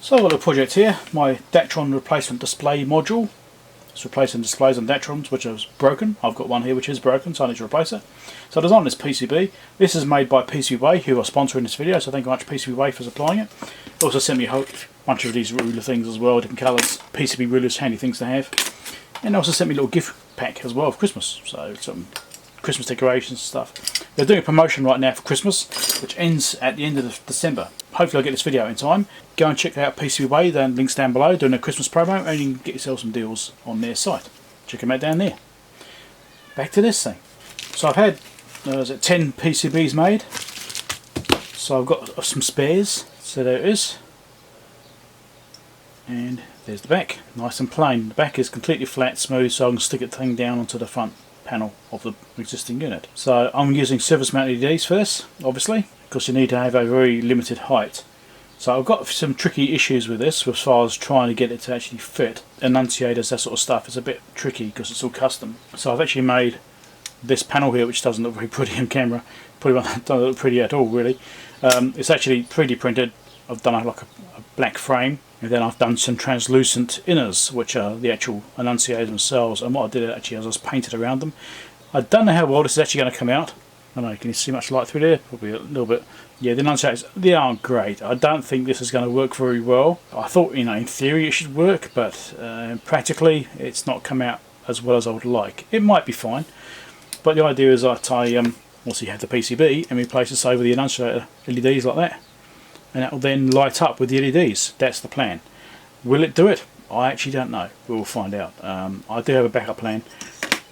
So I've got a project here, my Datron replacement display module. It's replacing displays on Datrons which is broken. I've got one here which is broken, so I need to replace it. So I designed this PCB. This is made by PCBway, who are sponsoring this video, so thank you very much PCBway for supplying it. They also sent me a whole bunch of these ruler things as well, different colours, PCB rulers, handy things to have. And they also sent me a little gift pack as well for Christmas, so some Christmas decorations and stuff. They're doing a promotion right now for Christmas, which ends at the end of December. Hopefully I'll get this video in time. Go and check out PCBway, the links down below, doing a Christmas promo, and you can get yourself some deals on their site. Check them out down there. Back to this thing. So I've had 10 PCBs made. So I've got some spares. So there it is. And there's the back, nice and plain. The back is completely flat, smooth, so I can stick it thing down onto the front panel of the existing unit. So I'm using surface mount LEDs for this, obviously, because you need to have a very limited height. So I've got some tricky issues with this as far as trying to get it to actually fit. Enunciators, that sort of stuff is a bit tricky because it's all custom. So I've actually made this panel here, which doesn't look very pretty on camera. Probably doesn't look pretty at all, really. It's actually 3D printed. I've done like a black frame, and then I've done some translucent inners, which are the actual enunciators themselves. And what I did actually is I just painted around them. I don't know how well this is actually going to come out. I don't know, can you see much light through there? Probably a little bit. Yeah, the enunciators, they aren't great. I don't think this is going to work very well. I thought, you know, in theory it should work, but practically it's not come out as well as I would like. It might be fine, but the idea is that I also have the PCB and replace this over the enunciator LEDs like that. And that will then light up with the LEDs. That's the plan. Will it do it? I actually don't know. We'll find out. I do have a backup plan.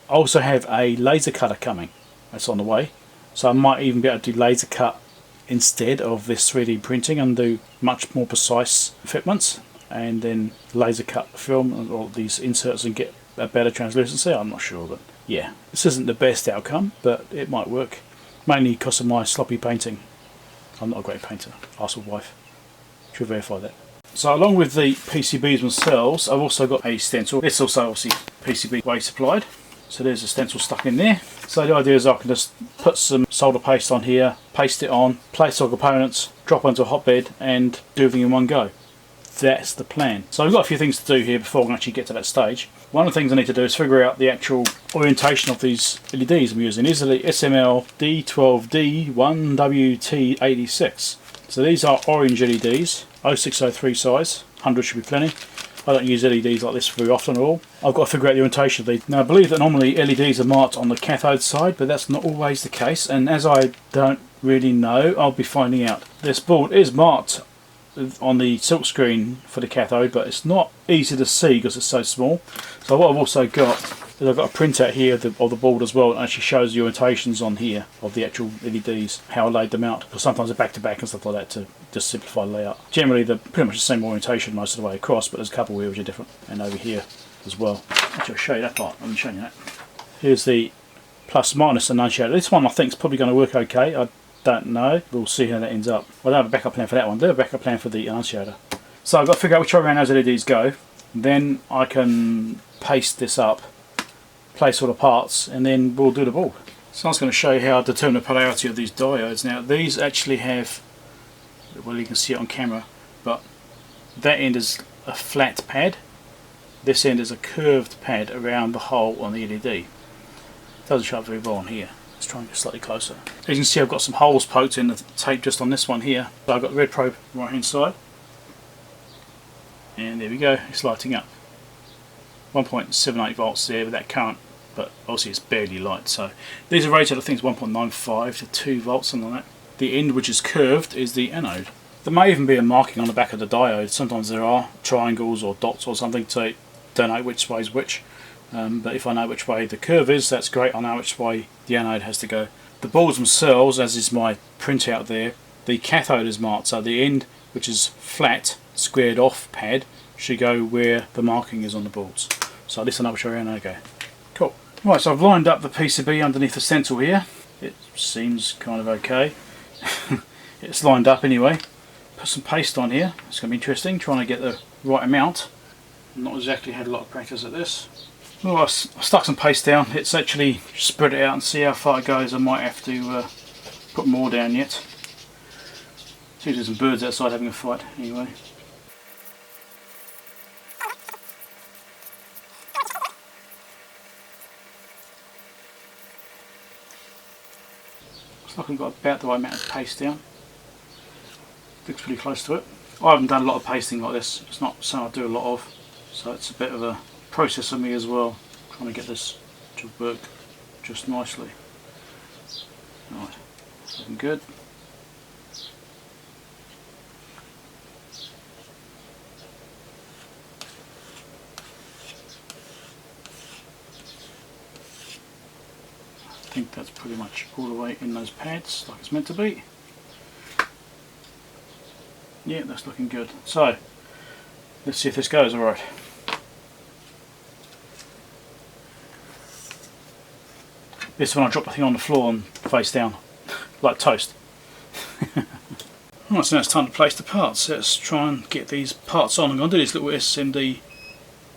I also have a laser cutter coming. That's on the way. So I might even be able to do laser cut instead of this 3D printing and do much more precise fitments, and then laser cut the film and all these inserts and get a better translucency. I'm not sure, but yeah, this isn't the best outcome, but it might work. Mainly because of my sloppy painting. I'm not a great painter. Ask my wife. She'll verify that. So along with the PCBs themselves, I've also got a stencil. This also obviously PCBway supplied. So there's a stencil stuck in there. So the idea is I can just put some solder paste on here, paste it on, place all components, drop onto a hotbed and do everything in one go. That's the plan. So I've got a few things to do here before I can actually get to that stage. One of the things I need to do is figure out the actual orientation of these LEDs I'm using. These are the SML D12D1WT86. So these are orange LEDs, 0603 size, 100 should be plenty. I don't use LEDs like this very often at all. I've got to figure out the orientation of these. Now I believe that normally LEDs are marked on the cathode side, but that's not always the case, and as I don't really know, I'll be finding out. This board is marked on the silk screen for the cathode, but it's not easy to see because it's so small. So what I've also got is I've got a printout here of the board as well, and actually shows the orientations on here of the actual LEDs, how I laid them out, because sometimes they're back to back and stuff like that to just simplify the layout. Generally they're pretty much the same orientation most of the way across, but there's a couple wheels which are different, and over here as well. Actually I'll show you that part. I'm showing you that. Here's the plus minus enunciator. This one I think is probably going to work okay. I don't know. We'll see how that ends up. Well, I don't have a backup plan for that one. I do have a backup plan for the enunciator. So I've got to figure out which way around those LEDs go. Then I can paste this up, place all the parts, and then we'll do the board. So I was going to show you how I determine the polarity of these diodes. Now these actually have, well you can see it on camera, but that end is a flat pad. This end is a curved pad around the hole on the LED. It doesn't show up very well on here. Let's try and get slightly closer. As you can see, I've got some holes poked in the tape just on this one here. So I've got the red probe right hand side, and there we go, it's lighting up. 1.78 volts there with that current, but obviously it's barely light. So these are rated, I think it's 1.95 to 2 volts, something like that. The end which is curved is the anode. There may even be a marking on the back of the diode. Sometimes there are triangles or dots or something to denote which way is which. But if I know which way the curve is, that's great. I know which way the anode has to go. The boards themselves, as is my printout there, the cathode is marked, so the end, which is flat, squared off pad, should go where the marking is on the boards. So at least I know which way around I go. Cool. Right, so I've lined up the PCB underneath the stencil here. It seems kind of okay. It's lined up anyway. Put some paste on here. It's going to be interesting, trying to get the right amount. Not exactly had a lot of practice at this. Well, I stuck some paste down. It's actually spread it out and see how far it goes. I might have to put more down yet. Seems there's some birds outside having a fight anyway. Looks like I've got about the right amount of paste down. Looks pretty close to it. I haven't done a lot of pasting like this. It's not something I do a lot of, so it's a bit of a process for me as well, trying to get this to work just nicely. Right, looking good. I think that's pretty much all the way in those pads like it's meant to be. Yeah, that's looking good. So, let's see if this goes alright. This is when I drop the thing on the floor and face down, like toast. Right, so now it's time to place the parts. Let's try and get these parts on. I'm going to do these little SMD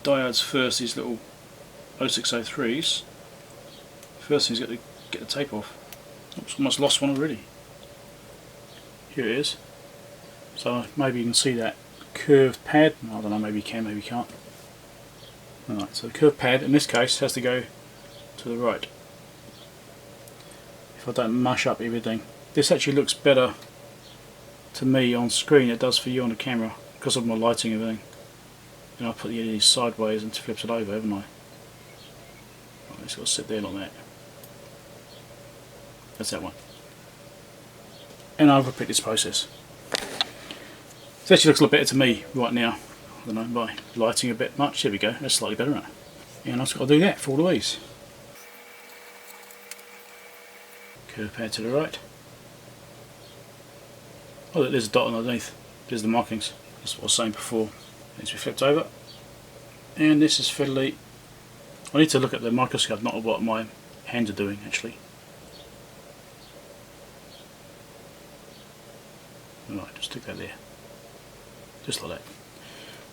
diodes first, these little 0603s. First thing is to get the tape off. Oops, almost lost one already. Here it is. So maybe you can see that curved pad. I don't know, maybe you can, maybe you can't. Alright, so the curved pad in this case has to go to the right. If I don't mush up everything. This actually looks better to me on screen than it does for you on the camera because of my lighting and everything. And I put the LED sideways and flips it over, haven't I? Right, it's got to sit there like that. That's that one. And I'll repeat this process. This actually looks a lot better to me right now. I don't know, by lighting a bit much. There we go, that's slightly better, isn't it? And I've got to do that for all of these. Curve pad to the right. Oh look, there's a dot underneath. There's the markings. That's what I was saying before. It needs to be flipped over. And this is fiddly. I need to look at the microscope, not what my hands are doing actually. Right, just stick that there. Just like that.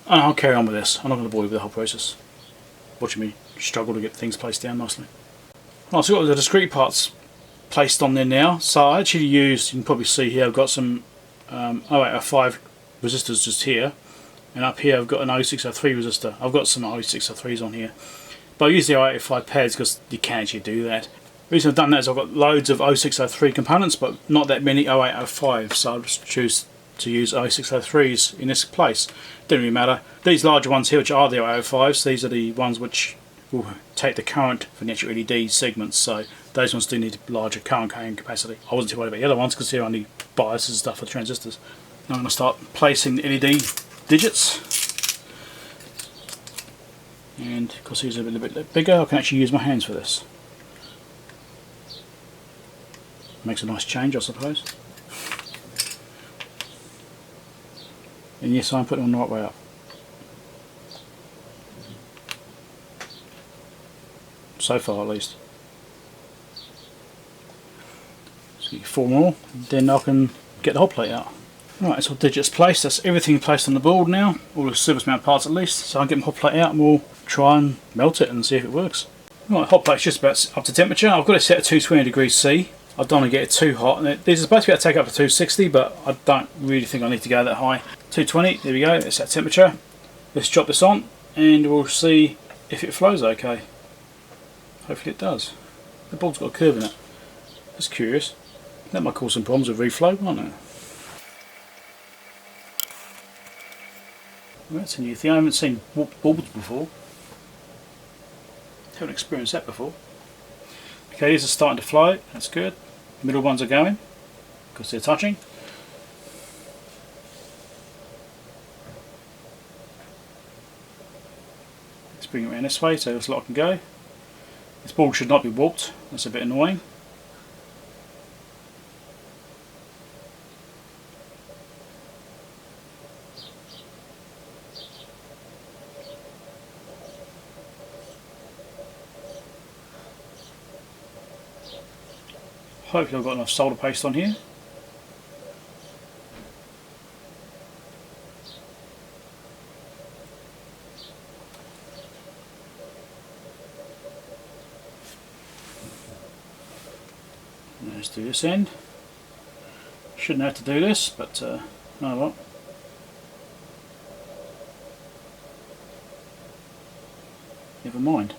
And I'll carry on with this. I'm not going to bore you with the whole process. Watching me struggle to get things placed down nicely. Right, so I've got the discrete parts placed on there now. So I actually used, you can probably see here, I've got some 0805 resistors just here. And up here I've got an 0603 resistor. I've got some 0603s on here. But I use the 0805 pads because you can actually do that. The reason I've done that is I've got loads of 0603 components but not that many 0805, so I'll just choose to use 0603s in this place. Doesn't really matter. These larger ones here, which are the 0805s, these are the ones which will take the current from the actual LED segments, so those ones do need larger current carrying capacity. I wasn't too worried about the other ones because they're only biases and stuff for transistors. Now I'm going to start placing the LED digits. And because these are a little bit bigger, I can actually use my hands for this. Makes a nice change, I suppose. And yes, I'm putting them the right way up. So far, at least. So get 4 more, then I can get the hot plate out. Right, it's all digits placed. That's everything placed on the board now. All the surface mount parts at least. So I'll get my hot plate out and we'll try and melt it and see if it works. Right, hot plate's just about up to temperature. I've got it set at 220 degrees C. I don't want to get it too hot. These are supposed to be able to take up to 260, but I don't really think I need to go that high. 220, there we go, it's that temperature. Let's drop this on and we'll see if it flows okay. Hopefully it does. The board's got a curve in it. That's curious. That might cause some problems with reflow, won't it? Well, that's a new thing. I haven't seen boards before. Haven't experienced that before. Okay, these are starting to flow, that's good. The middle ones are going, because they're touching. Let's bring it around this way so this lot can go. This board should not be warped, that's a bit annoying. Hopefully I've got enough solder paste on here. Let's do this end. Shouldn't have to do this, but oh well. Never mind.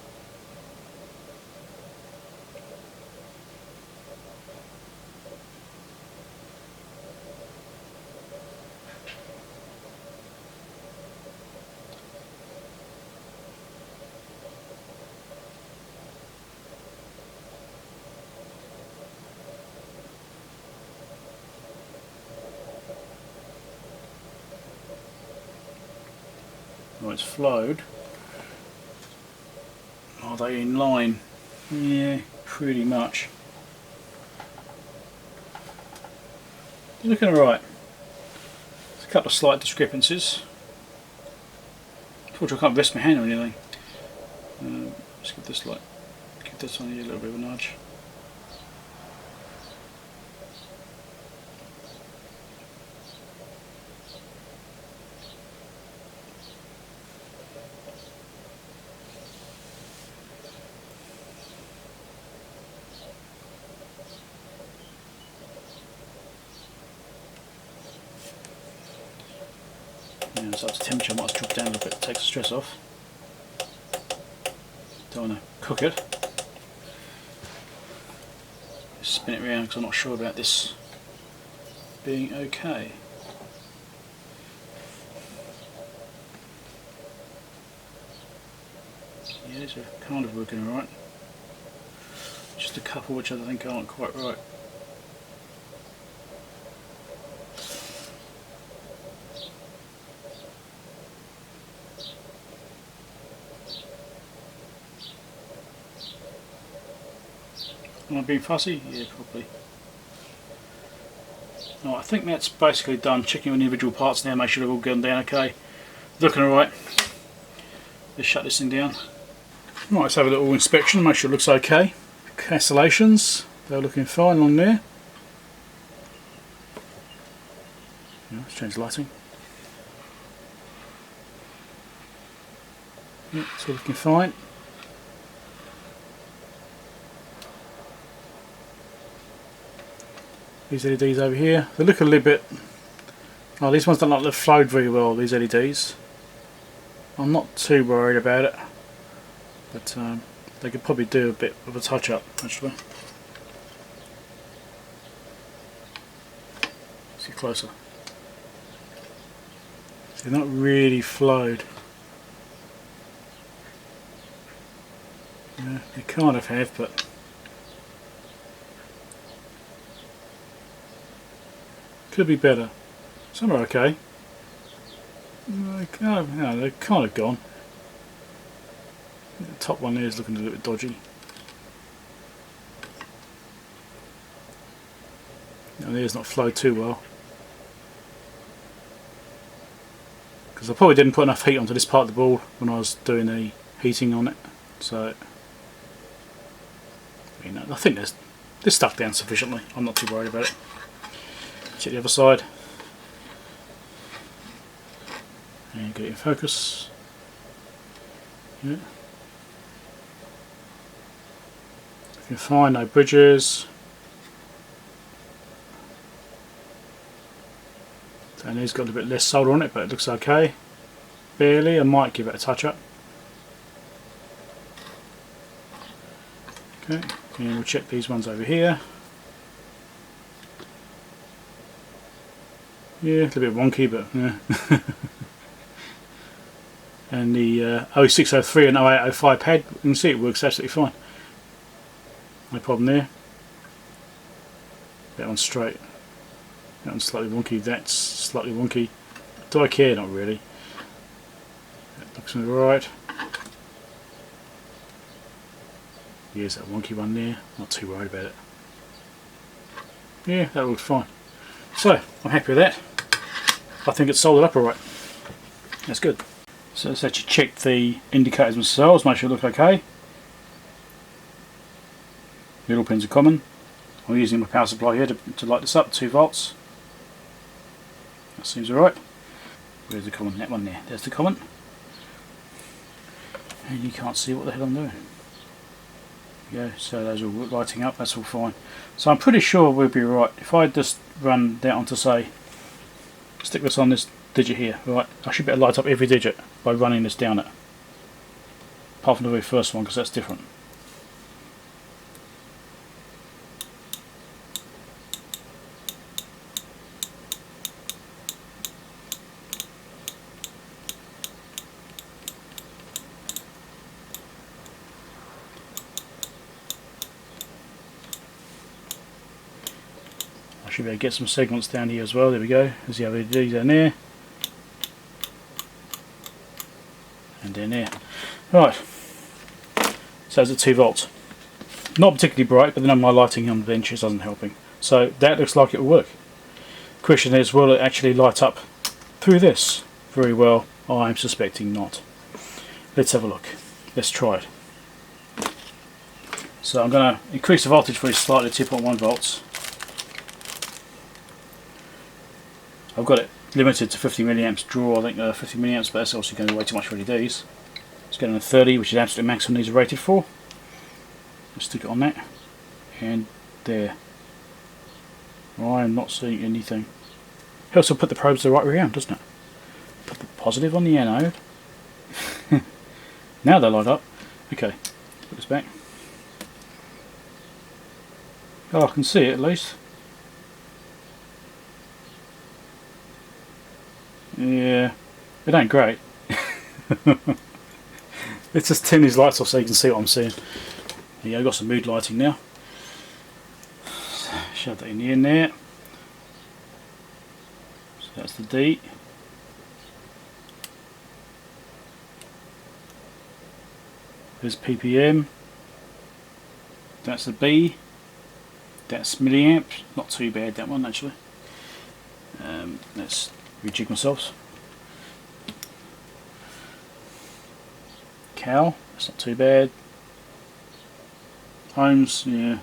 or it's flowed. Are they in line? Yeah, pretty much. They're looking alright. There's a couple of slight discrepancies. Unfortunately I can't rest my hand on anything. Let's give this light, give this one here a little bit of a nudge. Yeah, so the temperature might drop down a little bit, takes the stress off. Don't want to cook it. Spin it around because I'm not sure about this being okay. Yeah, these are kind of working alright. Just a couple which I think aren't quite right. Am I being fussy? Yeah, probably. No, I think that's basically done. Checking on the individual parts now, make sure they've all gone down okay. Looking alright. Let's shut this thing down. Right, let's have a little inspection, make sure it looks okay. Cancellations, they're looking fine on there. Yeah, let's change the lighting. Yeah, it's all looking fine. These LEDs over here, they look a little bit... Oh, these ones don't look like they've flowed very well, these LEDs. I'm not too worried about it, but they could probably do a bit of a touch up actually. See closer. So they're not really flowed. Yeah, they kind of have, but could be better. Some are okay. They're kind of gone. The top one there is looking a little bit dodgy. And there's not flowed too well. Because I probably didn't put enough heat onto this part of the board when I was doing the heating on it. So, you know, I think this stuck down sufficiently. I'm not too worried about it. Check the other side. And get it in focus. Yeah. If you can find no bridges. And it's got a bit less solder on it, but it looks okay. Barely, I might give it a touch up. Okay, and we'll check these ones over here. Yeah, a little bit wonky, but yeah. And the 0603 and 0805 pad, you can see it works absolutely fine. No problem there. That one's straight. That one's slightly wonky, that's slightly wonky. Do I care? Not really. That looks alright. Here's that wonky one there, not too worried about it. Yeah, that looks fine. So, I'm happy with that. I think it's soldered up alright. That's good. So let's actually check the indicators themselves, make sure they look okay. Middle pins are common. I'm using my power supply here to light this up, 2 volts. That seems alright. Where's the common? That one there. There's the common. And you can't see what the hell I'm doing. There you go, so those are all lighting up, that's all fine. So I'm pretty sure we'll be right. If I just run that on to say, stick this on this digit here, right, I should be able to light up every digit by running this down it. Apart from the very first one, because that's different. I should be able to get some segments down here as well. There we go. There's the LED down there. and down there. Right, so it's at 2 volts. Not particularly bright, but then my lighting on the benches isn't helping. So that looks like it will work. Question is, will it actually light up through this very well? I'm suspecting not. Let's have a look. Let's try it. So I'm going to increase the voltage for this slightly to 2.1 volts. I've got it limited to 50 milliamps draw, I think 50 milliamps, but that's also going to be way too much for LEDs. Let's get on a 30, which is absolute maximum these are rated for. Let's stick it on that, and there. I'm not seeing anything. Helps to put the probes the right way around, doesn't it? Put the positive on the anode. Now they light up. Okay, put this back. Oh, I can see it at least. Yeah, it ain't great. Let's just turn these lights off so you can see what I'm seeing. There you go, I've got some mood lighting now. Shove that in the end there. So that's the D. There's ppm. That's the B. That's milliamps. Not too bad, that one actually. Let's rejig myself. Cal. That's not too bad. Ohms, yeah.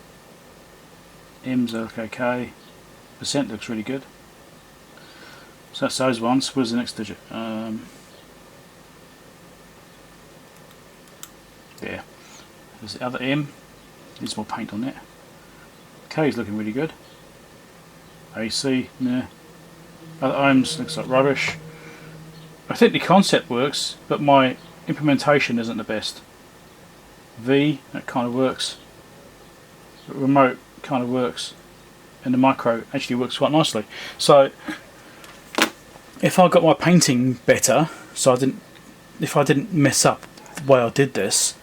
M's look okay. Percent looks really good. So that's those ones. Where's the next digit? Yeah. There's the other M. Needs more paint on that. K is looking really good. AC, yeah. Other ohms looks like rubbish. I think the concept works, but my implementation isn't the best. V, that kind of works. The remote kind of works, and the micro actually works quite nicely. So if I got my painting better, so if I didn't mess up the way I did this,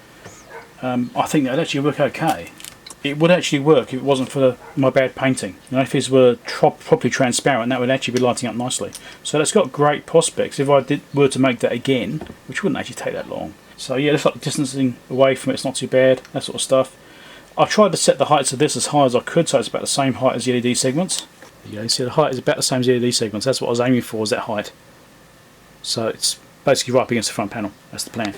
I think that would actually work okay. It would actually work if it wasn't for my bad painting. You know, if these were properly transparent, that would actually be lighting up nicely. So that's got great prospects if I were to make that again, which wouldn't actually take that long. So yeah, looks like distancing away from it's not too bad, that sort of stuff. I tried to set the heights of this as high as I could, so it's about the same height as the LED segments. There you go, you see the height is about the same as the LED segments. That's what I was aiming for, is that height. So it's basically right up against the front panel. That's the plan.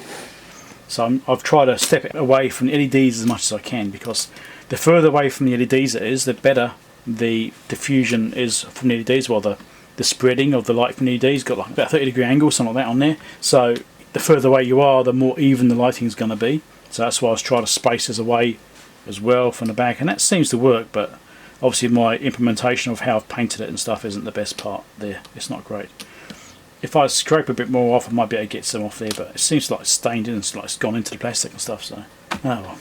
So I've tried to step it away from the LEDs as much as I can, because the further away from the LEDs it is, the better the diffusion is from the LEDs. Well, the spreading of the light from the LEDs got like about a 30-degree angle, something like that on there. So the further away you are, the more even the lighting is going to be. So that's why I was trying to space this away as well from the back, and that seems to work, but obviously my implementation of how I've painted it and stuff isn't the best part there. It's not great. If I scrape a bit more off, I might be able to get some off there, but it seems like it's stained in and it's like it's gone into the plastic and stuff, so oh well,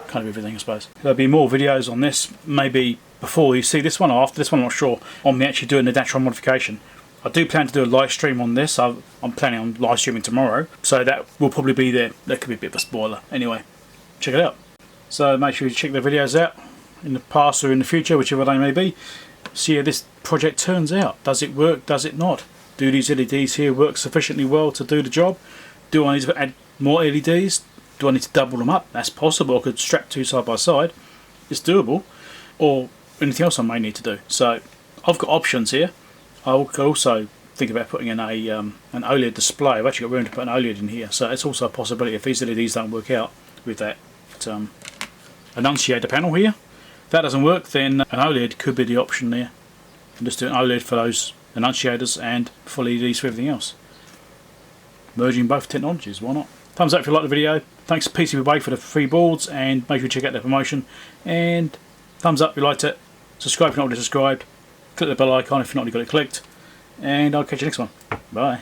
kind of everything I suppose. There'll be more videos on this, maybe before you see this one or after this one, I'm not sure, on me actually doing the Datron modification. I do plan to do a live stream on this. I'm planning on live streaming tomorrow, so that will probably be there. That could be a bit of a spoiler. Anyway, check it out. So make sure you check the videos out in the past or in the future, whichever they may be. See how this project turns out. Does it work? Does it not? Do these LEDs here work sufficiently well to do the job? Do I need to add more LEDs? Do I need to double them up? That's possible. I could strap two side by side. It's doable. Or anything else I may need to do. So I've got options here. I could also think about putting in an OLED display. I've actually got room to put an OLED in here. So it's also a possibility if these LEDs don't work out with that enunciator panel here. If that doesn't work, then an OLED could be the option there. And just do an OLED for those enunciators and full LEDs for everything else. Merging both technologies, why not? Thumbs up if you like the video. Thanks to PCBway for the free boards, and make sure you check out their promotion. And thumbs up if you liked it. Subscribe if you're not already subscribed. Click the bell icon if you've not already got it clicked. And I'll catch you next one. Bye.